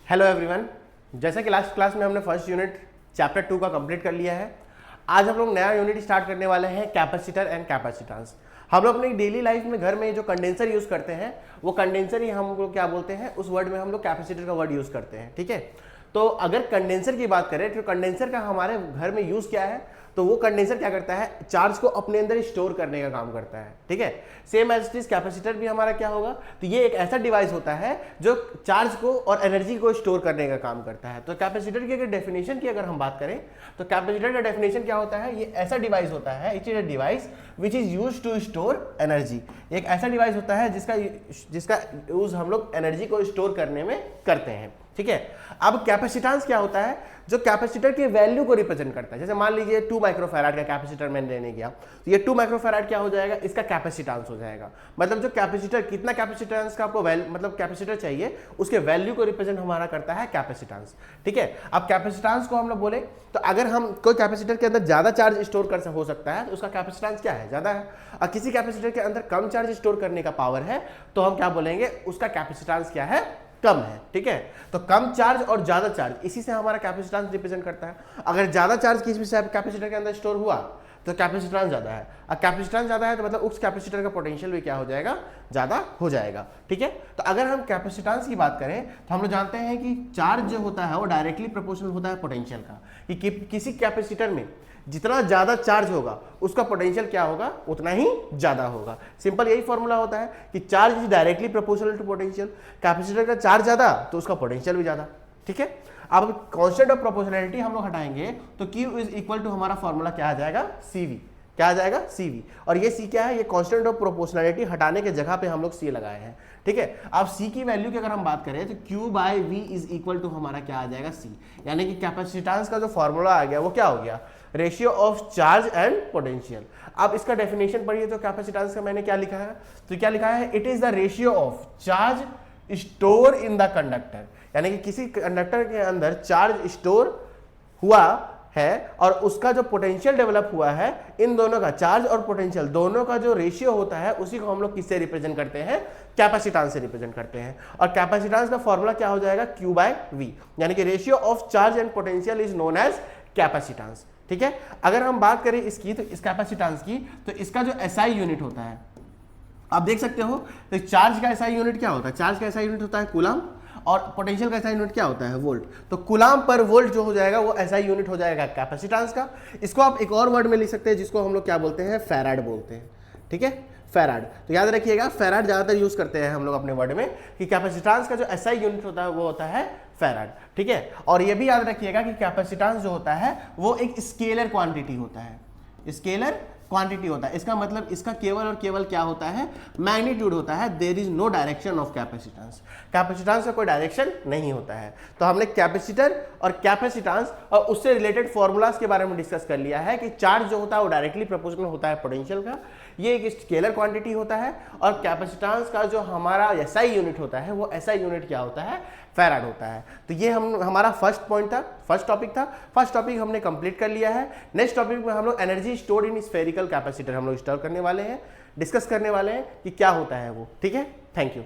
Hello everyone, जैसा कि last class में हमने फर्स्ट यूनिट चैप्टर 2 का कंप्लीट कर लिया है। आज हम लोग नया यूनिट स्टार्ट करने वाले हैं कैपेसिटर एंड कैपेसिटेंस। हम लोग अपनी डेली लाइफ में घर में जो कंडेंसर यूज करते हैं वो कंडेंसर ही हम लोग क्या बोलते हैं, उस वर्ड में हम लोग कैपेसिटर का वर्ड यूज करते हैं। ठीक है, तो अगर कंडेंसर की बात करें तो कंडेंसर का हमारे घर में यूज क्या है, तो वो कंडेंसर क्या करता है, चार्ज को अपने अंदर स्टोर करने का काम करता है। ठीक है, same as it is capacitor भी हमारा क्या होगा, तो ये एक ऐसा डिवाइस होता है जो चार्ज को और एनर्जी को स्टोर करने का काम करता है। तो कैपेसिटर की अगर डेफिनेशन की अगर हम बात करें तो कैपेसिटर का डेफिनेशन क्या होता है, ये ऐसा डिवाइस होता है, it is a device which is use to store energy. एक ऐसा डिवाइस होता है जिसका यूज हम लोग एनर्जी को स्टोर करने में करते हैं। ठीक है, अब कैपेसिटेंस क्या होता है, जो कैपेसिटर के वैल्यू को रिप्रेजेंट करता है। जैसे मान लीजिए 2 माइक्रोफैराड का कैपेसिटर मैंने लेने गया, तो ये 2 माइक्रोफैराड क्या हो जाएगा, इसका कैपेसिटेंस हो जाएगा। मतलब जो कैपेसिटर कितना कैपेसिटेंस का आपको मतलब कैपेसिटर चाहिए, उसके वैल्यू को रिप्रेजेंट हमारा करता है कैपेसिटेंस। ठीक है, अब कैपेसिटेंस को हम लोग बोले तो अगर हम कोई कैपेसिटर के अंदर ज्यादा चार्ज स्टोर कर हो सकता है तो उसका कैपेसिटेंस क्या है, ज्यादा है। और किसी कैपेसिटर के अंदर कम चार्ज स्टोर करने का पावर है तो हम क्या बोलेंगे, उसका कैपेसिटेंस क्या है, कम है। ठीक है, तो कम चार्ज और ज्यादा चार्ज, इसी से हमारा कैपेसिटेंस रिप्रेजेंट करता है। अगर ज्यादा चार्ज किसी भी कैपेसिटर के अंदर स्टोर हुआ तो कैपेसिटेंस ज्यादा है, और कैपेसिटेंस ज्यादा है तो मतलब उस कैपेसिटर का पोटेंशियल भी क्या हो जाएगा, ज्यादा हो जाएगा। ठीक है, तो अगर हम कैपेसिटेंस की बात करें तो हम लोग जानते हैं कि चार्ज जो होता है वो डायरेक्टली प्रोपोर्शनल होता है पोटेंशियल का, कि किसी कैपेसिटर में जितना ज्यादा चार्ज होगा उसका पोटेंशियल क्या होगा, उतना ही ज्यादा होगा। सिंपल यही फॉर्मूला होता है कि charge is directly proportional to potential. Capacitor का चार्ज ज्यादा तो उसका पोटेंशियल भी ज्यादा। ठीक है, अब कांस्टेंट ऑफ प्रोपोर्शनैलिटी हम लोग हटाएंगे तो Q इज इक्वल टू हमारा फॉर्मूला क्या आ जाएगा, CV। क्या आ जाएगा, CV। और ये C क्या है, ये कांस्टेंट ऑफ प्रोपोर्शनैलिटी हटाने के जगह पे हम लोग C लगाए हैं। ठीक है, अब C की वैल्यू की अगर हम बात करें तो Q/V इज इक्वल टू हमारा क्या आ जाएगा, C। यानी कि कैपेसिटेंस का जो फॉर्मूला आ गया वो क्या हो गया, ratio of charge and potential. अब इसका डेफिनेशन पढ़िए तो कैपेसिटेंस का मैंने क्या लिखा है, तो क्या लिखा है, it is the ratio of charge store in the conductor. यानी कि किसी कंडक्टर के अंदर चार्ज स्टोर हुआ है और उसका जो पोटेंशियल डेवलप हुआ है, इन दोनों का, चार्ज और पोटेंशियल दोनों का जो रेशियो होता है उसी को हम लोग किससे रिप्रेजेंट करते हैं, कैपेसिटेंस से रिप्रेजेंट करते हैं। और कैपेसिटेंस का फॉर्मूला क्या हो जाएगा, Q/V। यानी कि ratio of charge and potential is known as capacitance. ठीक है, अगर हम बात करें इसकी, तो इस कैपेसिटेंस की, तो इसका जो SI यूनिट होता है आप देख सकते हो, तो चार्ज का SI यूनिट क्या होता है, चार्ज का SI यूनिट होता है कूलम, और पोटेंशियल का SI यूनिट क्या होता है, वोल्ट। तो कूलम पर वोल्ट जो हो जाएगा वो SI यूनिट हो जाएगा कैपेसिटेंस का। इसको आप एक और वर्ड में लिख सकते हैं जिसको हम लोग क्या बोलते हैं, फैराड बोलते हैं। ठीक है, फैराड। तो याद रखिएगा, फैराड ज्यादातर यूज करते हैं हम लोग अपने वर्ड में कि कैपेसिटेंस का जो SI यूनिट होता है वो होता है फैराड। ठीक है, और ये भी याद रखिएगा कि कैपेसिटेंस जो होता है वो एक स्केलर क्वांटिटी होता है, स्केलर क्वांटिटी होता है। इसका मतलब इसका केवल और केवल क्या होता है, मैग्नीट्यूड होता है। There is no direction of capacitance. Capacitance का कोई डायरेक्शन नहीं होता है। तो हमने कैपेसिटर और कैपेसिटेंस और उससे रिलेटेड फॉर्मूलाज के बारे में डिस्कस कर लिया है कि चार्ज जो होता है वो डायरेक्टली प्रोपोर्शनल होता है पोटेंशियल का, ये एक स्केलर क्वांटिटी होता है। और कैपेसिटेंस का जो हमारा SI यूनिट होता है वो SI यूनिट क्या होता है, फैराड होता है। तो ये हमारा फर्स्ट पॉइंट था, फर्स्ट टॉपिक था। फर्स्ट टॉपिक हमने कंप्लीट कर लिया है। नेक्स्ट टॉपिक में हम लोग energy stored in spherical capacitor हम लोग स्टोर करने वाले हैं, डिस्कस करने वाले हैं कि क्या होता है वो। ठीक है, थैंक यू।